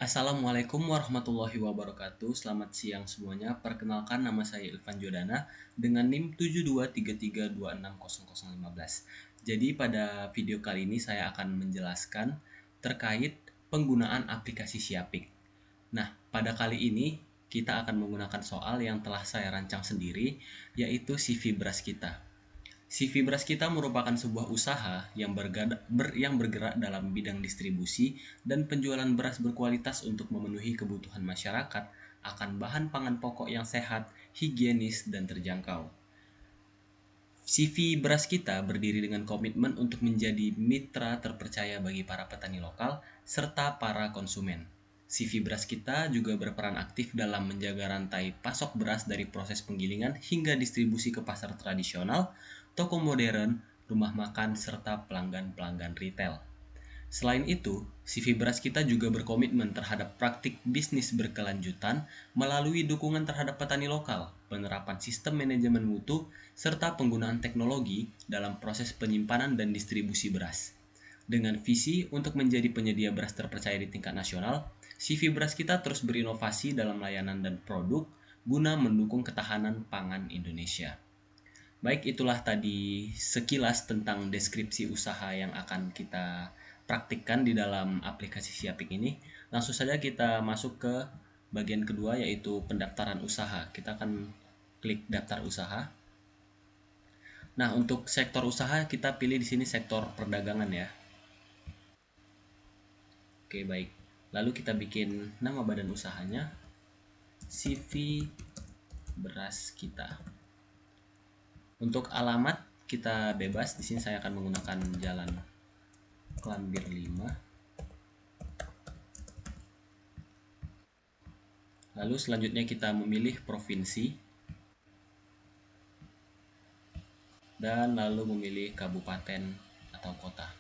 Assalamualaikum warahmatullahi wabarakatuh. Selamat siang semuanya. Perkenalkan, nama saya Ilvan Jodana dengan NIM 7233260015. Jadi pada video kali ini saya akan menjelaskan terkait penggunaan aplikasi Siapik. Nah, pada kali ini kita akan menggunakan soal yang telah saya rancang sendiri, yaitu CV beras kita. CV Beras Kita merupakan sebuah usaha yang bergerak dalam bidang distribusi dan penjualan beras berkualitas untuk memenuhi kebutuhan masyarakat akan bahan pangan pokok yang sehat, higienis, dan terjangkau. CV Beras Kita berdiri dengan komitmen untuk menjadi mitra terpercaya bagi para petani lokal serta para konsumen. CV Beras Kita juga berperan aktif dalam menjaga rantai pasok beras dari proses penggilingan hingga distribusi ke pasar tradisional, toko modern, rumah makan, serta pelanggan-pelanggan retail. Selain itu, CV Beras Kita juga berkomitmen terhadap praktik bisnis berkelanjutan melalui dukungan terhadap petani lokal, penerapan sistem manajemen mutu, serta penggunaan teknologi dalam proses penyimpanan dan distribusi beras. Dengan visi untuk menjadi penyedia beras terpercaya di tingkat nasional, CV Beras Kita terus berinovasi dalam layanan dan produk guna mendukung ketahanan pangan Indonesia. Baik, itulah tadi sekilas tentang deskripsi usaha yang akan kita praktikkan di dalam aplikasi Siapik ini. Langsung saja kita masuk ke bagian kedua, yaitu pendaftaran usaha. Kita akan klik daftar usaha. Nah, untuk sektor usaha kita pilih di sini sektor perdagangan ya. Oke, baik. Lalu kita bikin nama badan usahanya CV Beras Kita. Untuk alamat kita bebas. Di sini saya akan menggunakan Jalan Klambir 5. Lalu selanjutnya kita memilih provinsi dan lalu memilih kabupaten atau kota.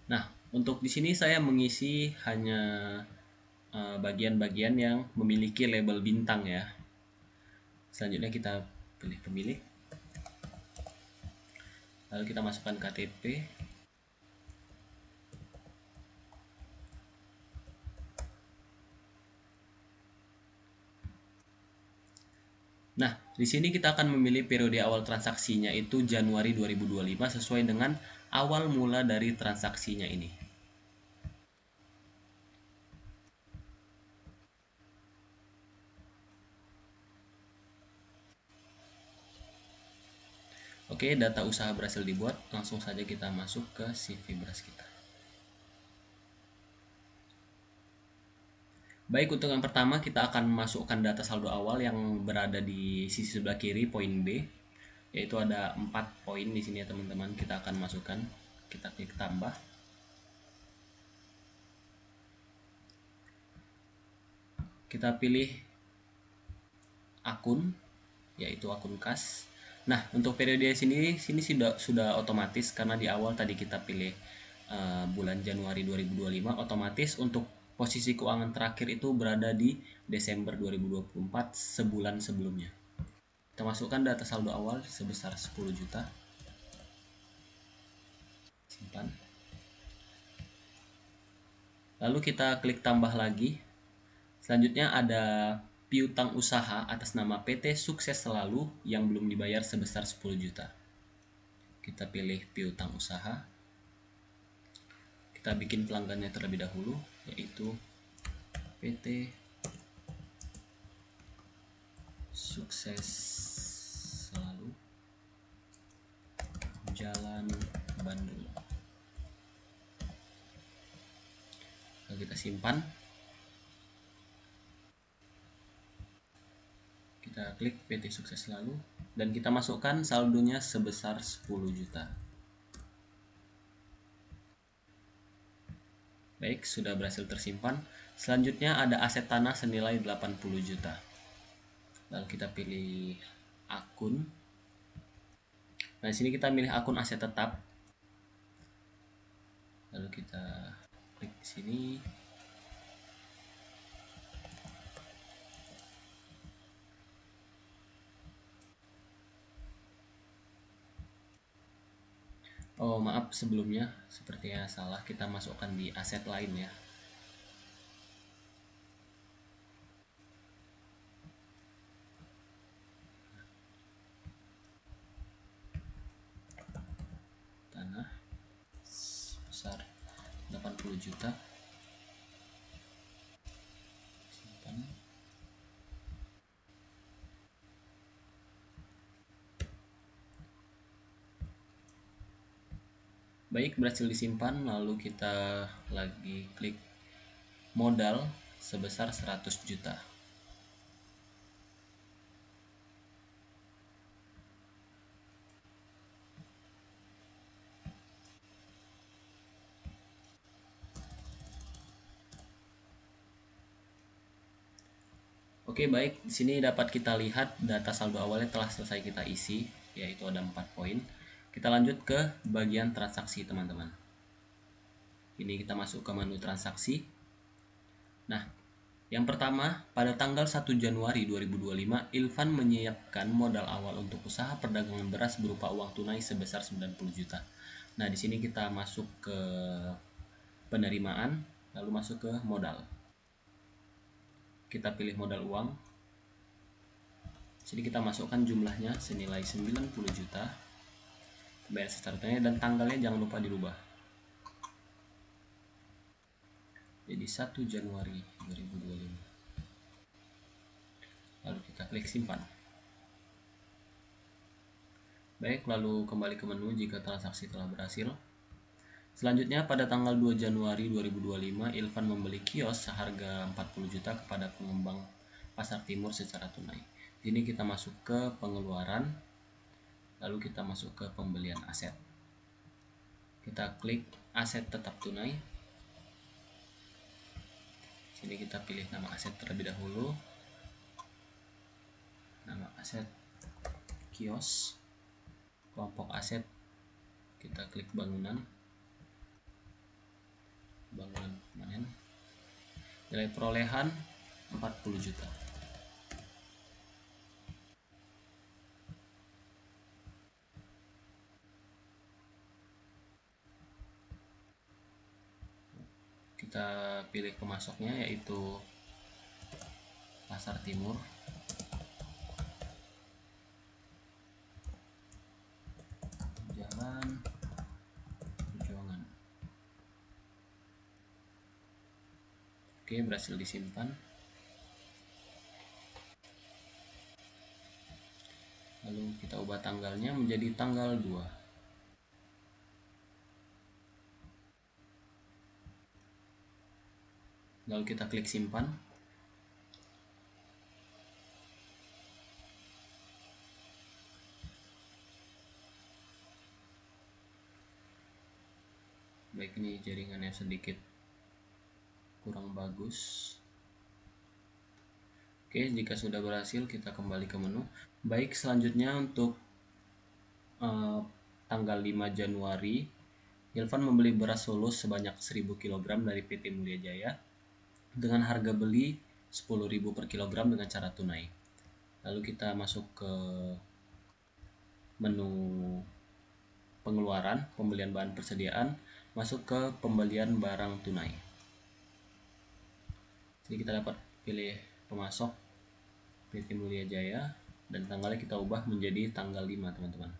Nah, untuk di sini saya mengisi hanya bagian-bagian yang memiliki label bintang ya. Selanjutnya kita pilih pemilik. Lalu kita masukkan KTP. Nah, di sini kita akan memilih periode awal transaksinya itu Januari 2025 sesuai dengan awal mula dari transaksinya ini. Oke, data usaha berhasil dibuat. Langsung saja kita masuk ke CV beras kita. Baik, untuk yang pertama kita akan masukkan data saldo awal yang berada di sisi sebelah kiri poin B, yaitu ada 4 poin di sini ya teman-teman. Kita akan masukkan, kita klik tambah. Kita pilih akun, yaitu akun kas. Nah, untuk periode sini sudah otomatis karena di awal tadi kita pilih bulan Januari 2025, otomatis untuk posisi keuangan terakhir itu berada di Desember 2024, sebulan sebelumnya. Kita masukkan data saldo awal sebesar 10 juta. Simpan. Lalu kita klik tambah lagi. Selanjutnya ada piutang usaha atas nama PT Sukses Selalu yang belum dibayar sebesar 10 juta. Kita pilih piutang usaha. Kita bikin pelanggannya terlebih dahulu, yaitu PT Sukses Selalu, Jalan Bandung. Lalu kita simpan. Kita klik PT Sukses Selalu dan kita masukkan saldonya sebesar 10 juta. Baik, sudah berhasil tersimpan. Selanjutnya ada aset tanah senilai 80 juta. Lalu kita pilih akun. Nah, di sini kita pilih akun aset tetap. Lalu kita klik di sini. Oh, maaf sebelumnya sepertinya salah, kita masukkan di aset lain ya. juta. Simpan. Baik, berhasil disimpan. Lalu kita lagi klik modal sebesar 100 juta. Oke, baik. Di sini dapat kita lihat data saldo awalnya telah selesai kita isi, yaitu ada 4 poin. Kita lanjut ke bagian transaksi, teman-teman. Ini kita masuk ke menu transaksi. Nah, yang pertama, pada tanggal 1 Januari 2025, Ilvan menyiapkan modal awal untuk usaha perdagangan beras berupa uang tunai sebesar 90 juta. Nah, di sini kita masuk ke penerimaan, lalu masuk ke modal. Kita pilih modal uang. Sini kita masukkan jumlahnya senilai 90 juta. Bayar secara tunai dan tanggalnya jangan lupa dirubah. Jadi 1 Januari 2025. Lalu kita klik simpan. Baik, lalu kembali ke menu jika transaksi telah berhasil. Selanjutnya pada tanggal 2 Januari 2025, Ilvan membeli kios seharga 40 juta kepada pengembang Pasar Timur secara tunai. Ini kita masuk ke pengeluaran, lalu kita masuk ke pembelian aset. Kita klik aset tetap tunai. Sini kita pilih nama aset terlebih dahulu. Nama aset kios. Kelompok aset kita klik bangunan permanen. Nilai perolehan 40 juta. Kita pilih pemasoknya yaitu Pasar Timur. Jalan Perjuangan. Oke, berhasil disimpan. Lalu kita ubah tanggalnya menjadi tanggal 2. Lalu kita klik simpan. Baik, ini jaringannya sedikit kurang bagus. Oke, jika sudah berhasil kita kembali ke menu. Baik, selanjutnya untuk tanggal 5 Januari, Ilvan membeli beras Solo sebanyak 1000 kg dari PT Mulia Jaya dengan harga beli 10.000 per kilogram dengan cara tunai. Lalu kita masuk ke menu pengeluaran, pembelian bahan persediaan, masuk ke pembelian barang tunai. Jadi kita dapat pilih pemasok PT Mulia Jaya dan tanggalnya kita ubah menjadi tanggal 5, teman-teman.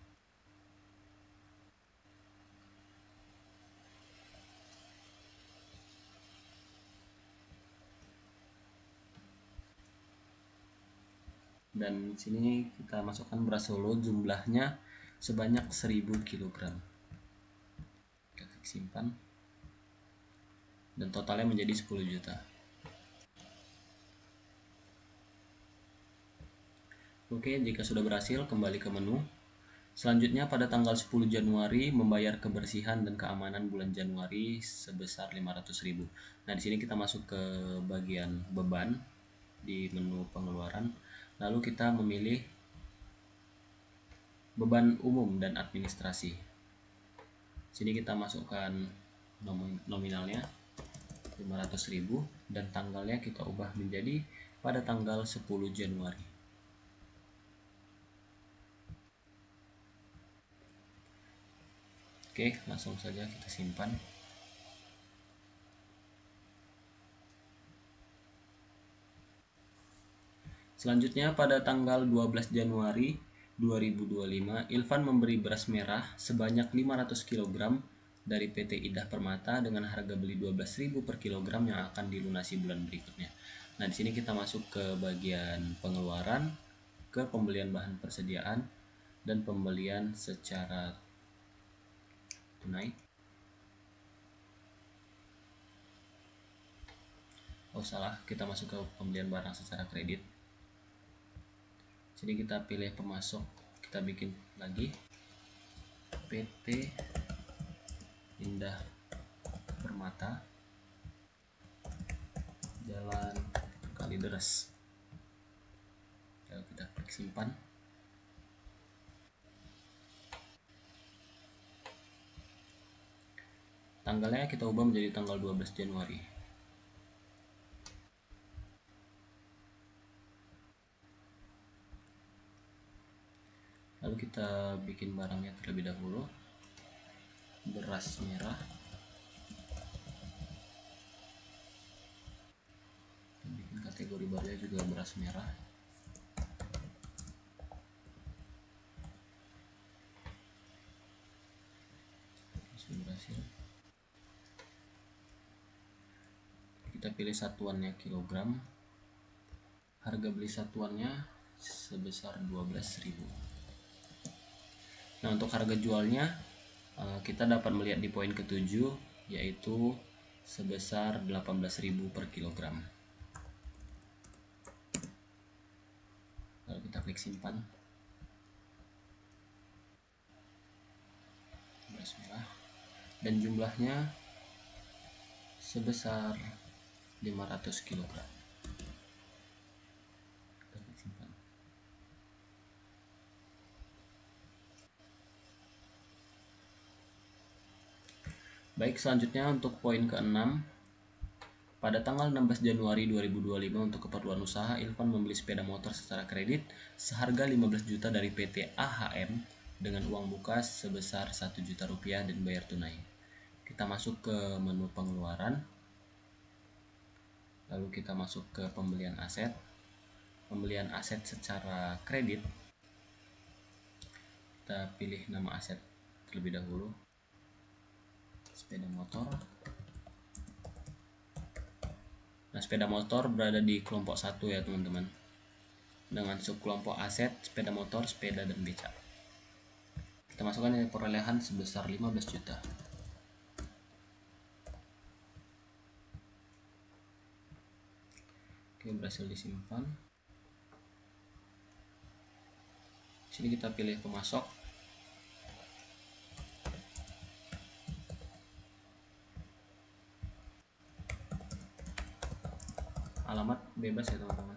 Dan sini kita masukkan beras Solo jumlahnya sebanyak 1000 kg. Kita klik simpan dan totalnya menjadi 10 juta. Oke, jika sudah berhasil kembali ke menu. Selanjutnya pada tanggal 10 Januari membayar kebersihan dan keamanan bulan Januari sebesar 500.000. Nah, di sini kita masuk ke bagian beban di menu pengeluaran. Lalu kita memilih beban umum dan administrasi. Sini kita masukkan nominalnya 500.000 dan tanggalnya kita ubah menjadi pada tanggal 10 Januari. Oke, langsung saja kita simpan. Selanjutnya pada tanggal 12 Januari 2025, Ilvan memberi beras merah sebanyak 500 kg dari PT Indah Permata dengan harga beli 12.000 per kilogram yang akan dilunasi bulan berikutnya. Nah, di sini kita masuk ke bagian pengeluaran, ke pembelian bahan persediaan dan pembelian secara tunai. Oh salah, kita masuk ke pembelian barang secara kredit. Jadi kita pilih pemasok, kita bikin lagi PT Indah Permata, Jalan Kalideres. Lalu kita klik simpan. Tanggalnya kita ubah menjadi tanggal 12 Januari. Lalu kita bikin barangnya terlebih dahulu. Beras merah. Kita bikin kategori barunya juga beras merah. Sudah berhasil. Kita pilih satuannya kilogram. Harga beli satuannya sebesar 12.000. Nah, untuk harga jualnya kita dapat melihat di poin ke-7, yaitu sebesar 18.000 per kilogram. Lalu kita klik simpan. Beras merah. Dan jumlahnya sebesar 500 kilogram. Kita klik simpan. Baik, selanjutnya untuk poin ke-6. Pada tanggal 16 Januari 2025 untuk keperluan usaha, Ilvan membeli sepeda motor secara kredit seharga 15 juta dari PT AHM dengan uang muka sebesar 1 juta rupiah dan bayar tunai. Kita masuk ke menu pengeluaran. Lalu kita masuk ke pembelian aset. Pembelian aset secara kredit. Kita pilih nama aset terlebih dahulu. Sepeda motor. Nah, sepeda motor berada di kelompok 1 ya teman-teman, dengan subkelompok aset, sepeda motor, sepeda, dan beca. Kita masukkan nilai perolehan sebesar 15 juta. Oke, berhasil disimpan. Sini kita pilih pemasok. Alamat bebas ya teman-teman.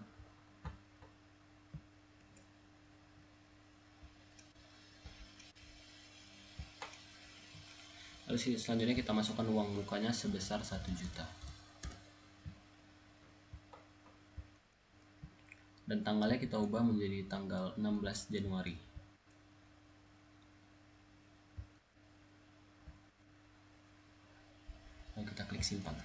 Lalu selanjutnya kita masukkan uang mukanya sebesar 1 juta. Dan tanggalnya kita ubah menjadi tanggal 16 Januari. Lalu kita klik simpan.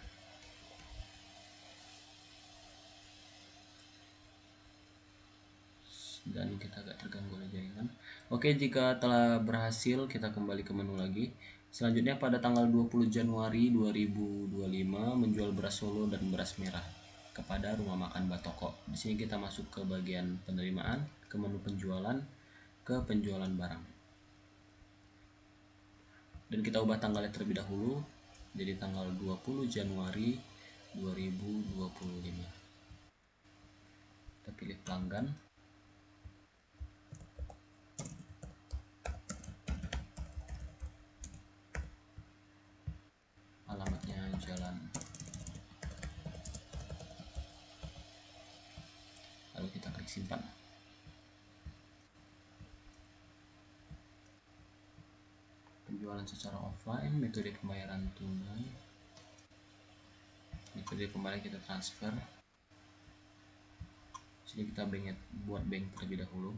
Dan kita agak terganggu oleh jaringan. Oke, jika telah berhasil kita kembali ke menu lagi. Selanjutnya pada tanggal 20 Januari 2025 menjual beras Solo dan beras merah kepada rumah makan Batoko. Di sini kita masuk ke bagian penerimaan, ke menu penjualan, ke penjualan barang. Dan kita ubah tanggalnya terlebih dahulu jadi tanggal 20 Januari 2025. Kita pilih pelanggan. Alamatnya Jalan. Lalu kita klik simpan. Penjualan secara offline, metode pembayaran tunai, metode pembayaran kita transfer. Sini kita buat bank terlebih dahulu.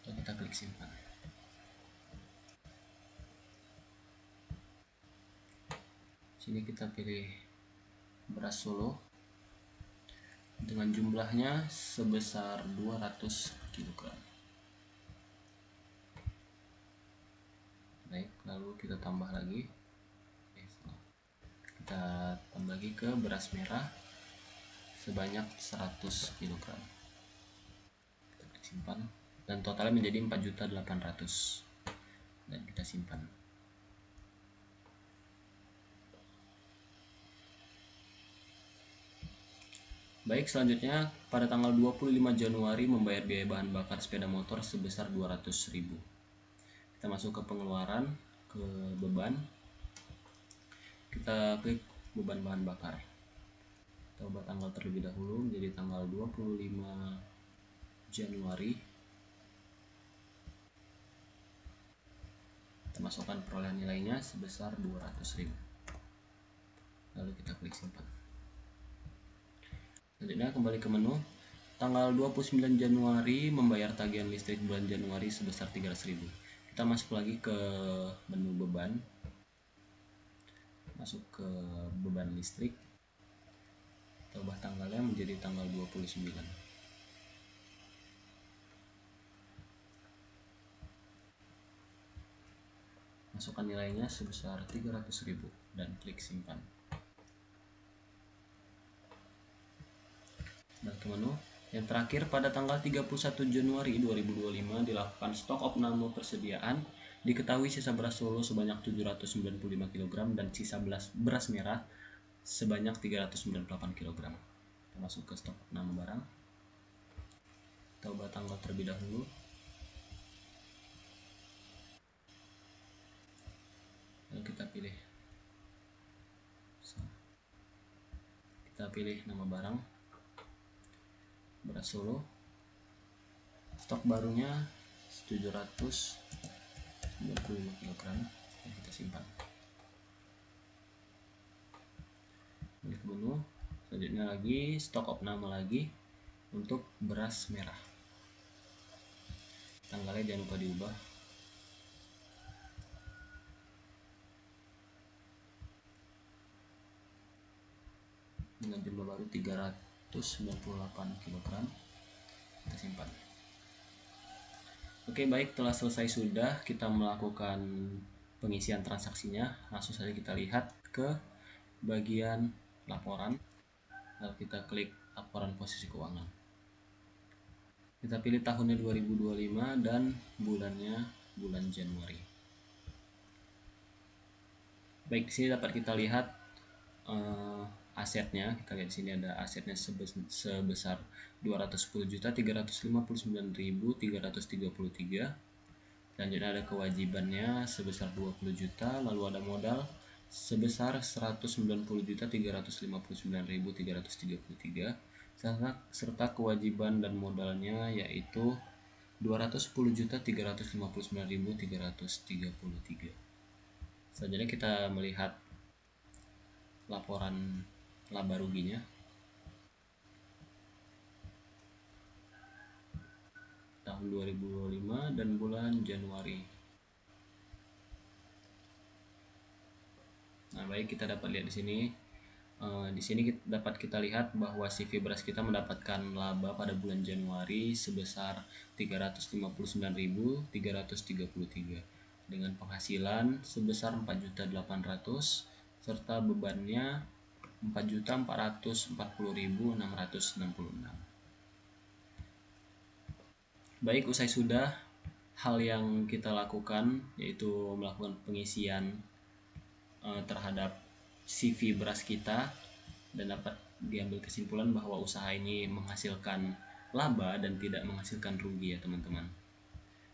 Lalu kita klik simpan. Sini kita pilih beras Solo dengan jumlahnya sebesar 200 kg. Baik, lalu kita tambah lagi. Kita tambah lagi ke beras merah sebanyak 100 kg. Kita simpan dan totalnya menjadi 4.800.000 dan kita simpan. Baik, selanjutnya pada tanggal 25 Januari membayar biaya bahan bakar sepeda motor sebesar 200.000. Kita masuk ke pengeluaran, ke beban. Kita klik beban bahan bakar. Kita ubah tanggal terlebih dahulu menjadi tanggal 25 Januari. Kita masukkan perolehan nilainya sebesar 200.000. Lalu kita klik simpan. Selanjutnya kembali ke menu. Tanggal 29 Januari membayar tagihan listrik bulan Januari sebesar 300.000. Kita masuk lagi ke menu beban. Masuk ke beban listrik. Kita ubah tanggalnya menjadi tanggal 29. Masukkan nilainya sebesar 300.000 dan klik simpan. Dan ke menu. Yang terakhir, pada tanggal 31 Januari 2025 dilakukan stok opname persediaan. Diketahui sisa beras Solo sebanyak 795 kg dan sisa beras merah sebanyak 398 kg. Kita masuk ke stok opname barang. Kita ubah tanggal terlebih dahulu. Lalu kita pilih nama barang beras Solo. Stok barunya 795 kg dan kita simpan. Ini ke menu. Selanjutnya lagi stok opname lagi untuk beras merah. Tanggalnya jangan lupa diubah. Dengan jumlah baru 398 kg. Kita simpan. Oke, baik, telah selesai sudah kita melakukan pengisian transaksinya. Langsung saja kita lihat ke bagian laporan. Lalu kita klik laporan posisi keuangan. Kita pilih tahunnya 2025 dan bulannya bulan Januari. Baik, di sini dapat kita lihat asetnya. Kita lihat di sini ada asetnya sebesar 210.359.333. Selanjutnya ada kewajibannya sebesar 20 juta, lalu ada modal sebesar 190.359.333 serta kewajiban dan modalnya yaitu 210.359.333. Selanjutnya kita melihat laporan laba ruginya. Tahun 2025 dan bulan Januari. Nah, baik, kita dapat lihat di sini. Di sini dapat kita lihat bahwa CV beras kita mendapatkan laba pada bulan Januari sebesar 359.333 dengan penghasilan sebesar 4.800.000 serta bebannya 4.440.666. Baik, usai sudah hal yang kita lakukan yaitu melakukan pengisian terhadap CV beras kita dan dapat diambil kesimpulan bahwa usaha ini menghasilkan laba dan tidak menghasilkan rugi ya teman-teman.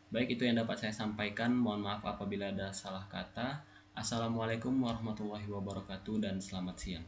Baik, itu yang dapat saya sampaikan. Mohon maaf apabila ada salah kata. Assalamualaikum warahmatullahi wabarakatuh dan selamat siang.